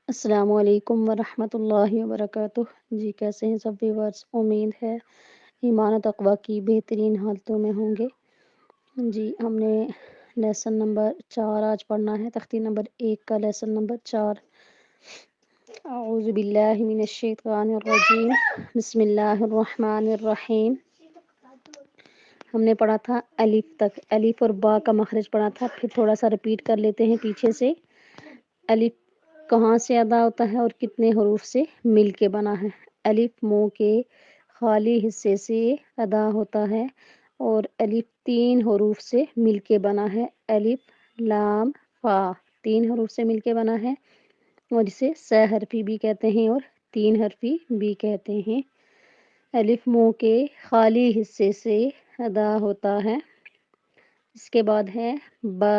السلام علیکم ورحمۃ اللہ وبرکاتہ۔ جی کیسے ہیں سب ویورز؟ امید ہے ایمان و تقوی کی بہترین حالتوں میں ہوں گے۔ جی ہم نے لیسن نمبر 4 آج پڑھنا ہے، تختی نمبر 1 کا لیسن نمبر 4۔ اعوذ باللہ من الشیطان الرجیم، بسم اللہ الرحمن الرحیم۔ ہم نے پڑھا تھا الف تک، الف اور با کا مخرج پڑھا تھا، پھر تھوڑا سا رپیٹ کر لیتے ہیں پیچھے سے۔ الف کہاں سے ادا ہوتا ہے اور کتنے حروف سے مل کے بنا ہے؟ الف منہ کے خالی حصے سے ادا ہوتا ہے اور الف 3 حروف سے مل کے بنا ہے۔ الف لام فا 3 حروف سے مل کے بنا ہے اور اسے سہ حرفی بھی کہتے ہیں اور 3 حرفی بھی کہتے ہیں۔ الف منہ کے خالی حصے سے ادا ہوتا ہے۔ اس کے بعد ہے با۔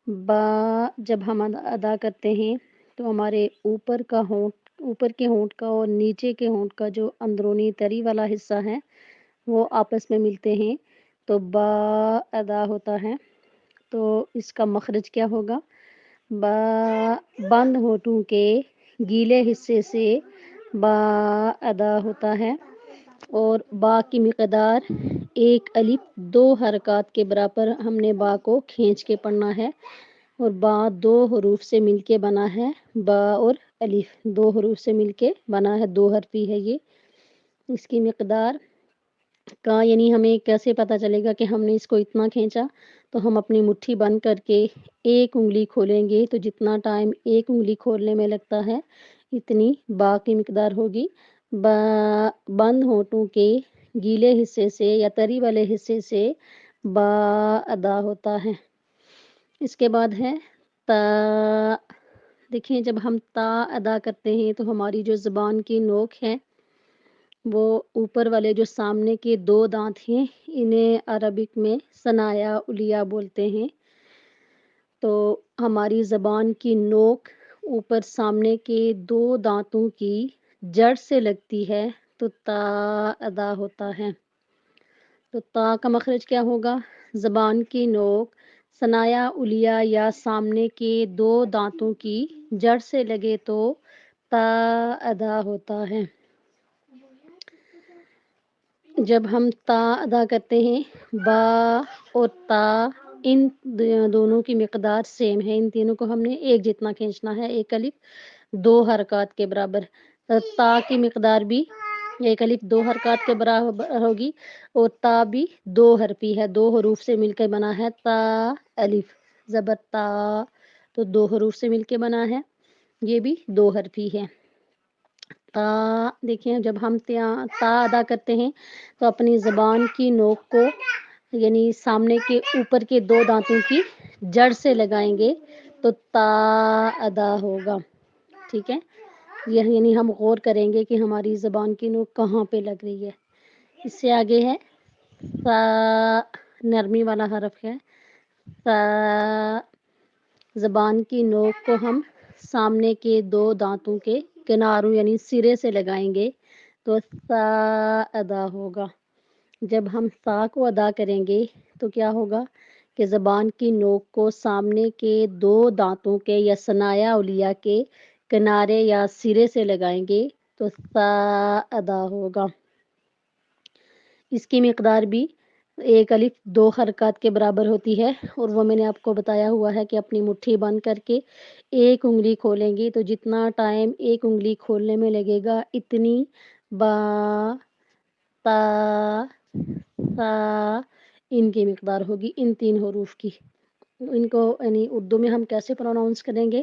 با جب ہم ادا کرتے ہیں تو ہمارے اوپر کے ہونٹ کا اور نیچے کے ہونٹ کا جو اندرونی تری والا حصہ ہے وہ آپس میں ملتے ہیں تو با ادا ہوتا ہے۔ تو اس کا مخرج کیا ہوگا؟ با بند ہونٹوں کے گیلے حصے سے با ادا ہوتا ہے اور با کی مقدار 1 الف 2 حرکات کے برابر ہم نے با کو کھینچ کے پڑھنا ہے اور با 2 حروف سے مل کے بنا ہے۔ با اور الف 2 حروف سے مل کے بنا ہے، 2 حرفی ہے یہ۔ اس کی مقدار کا یعنی ہمیں کیسے پتہ چلے گا کہ ہم نے اس کو اتنا کھینچا؟ تو ہم اپنی مٹھی بند کر کے 1 انگلی کھولیں گے تو جتنا ٹائم 1 انگلی کھولنے میں لگتا ہے اتنی با کی مقدار ہوگی۔ با بند ہونٹوں کے گیلے حصے سے یا تری والے حصے سے با ادا ہوتا ہے۔ اس کے بعد ہے تا۔ دیکھیں جب ہم تا ادا کرتے ہیں تو ہماری جو زبان کی نوک ہے وہ اوپر والے جو سامنے کے 2 دانت ہیں انہیں عربک میں ثنایا علیہ بولتے ہیں۔ تو ہماری زبان کی نوک اوپر سامنے کے 2 دانتوں کی جڑ سے لگتی ہے تو تا ادا ہوتا ہے۔ تو تا کا مخرج کیا ہوگا؟ زبان کی نوک ثنایا علیہ یا سامنے کے 2 دانتوں کی جڑ سے لگے تو تا ادا ہوتا ہے۔ جب ہم تا ادا کرتے ہیں با اور تا ان دونوں کی مقدار سیم ہے، ان تینوں کو ہم نے ایک جتنا کھینچنا ہے، 1 الف 2 حرکات کے برابر۔ تا کی مقدار بھی 1 الف 2 حرکات کے برابر ہوگی اور تا بھی 2 حرفی ہے، 2 حروف سے مل کے بنا ہے۔ تا الف زبر تا تو 2 حروف سے مل کے بنا ہے، یہ بھی 2 حرفی ہے۔ تا دیکھیں جب ہم تا ادا کرتے ہیں تو اپنی زبان کی نوک کو یعنی سامنے کے اوپر کے 2 دانتوں کی جڑ سے لگائیں گے تو تا ادا ہوگا، ٹھیک ہے؟ یہ یعنی ہم غور کریں گے کہ ہماری زبان کی نوک کہاں پہ لگ رہی ہے۔ اس سے آگے ہے سا، نرمی والا حرف ہے سا۔ زبان کی نوک کو ہم سامنے کے 2 دانتوں کے کناروں یعنی سرے سے لگائیں گے تو سا ادا ہوگا۔ جب ہم سا کو ادا کریں گے تو کیا ہوگا کہ زبان کی نوک کو سامنے کے 2 دانتوں کے یا ثنایا علیہ کے کنارے یا سرے سے لگائیں گے تو سا ادا ہوگا۔ اس کی مقدار بھی 1 الف 2 حرکات کے برابر ہوتی ہے اور وہ میں نے آپ کو بتایا ہوا ہے کہ اپنی مٹھی بند کر کے 1 انگلی کھولیں گے تو جتنا ٹائم 1 انگلی کھولنے میں لگے گا اتنی با تا سا ان کی مقدار ہوگی، ان 3 حروف کی۔ ان کو یعنی اردو میں ہم کیسے پروناؤنس کریں گے؟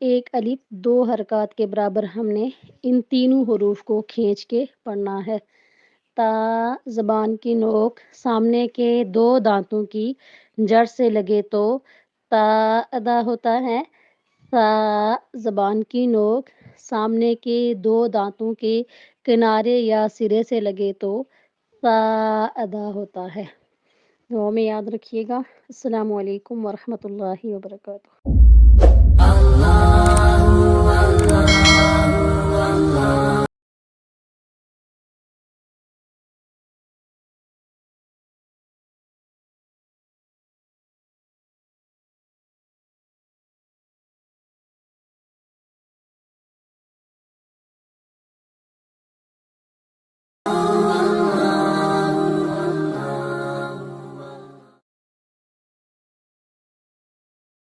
1 الف 2 حرکات کے برابر ہم نے ان تینوں حروف کو کھینچ کے پڑھنا ہے۔ تا زبان کی نوک سامنے کے 2 دانتوں کی جڑ سے لگے تو تا ادا ہوتا ہے۔ سا زبان کی نوک سامنے کے 2 دانتوں کے کنارے یا سرے سے لگے تو سا ادا ہوتا ہے۔ دعا میں یاد رکھیے گا۔ السلام علیکم ورحمۃ اللہ وبرکاتہ۔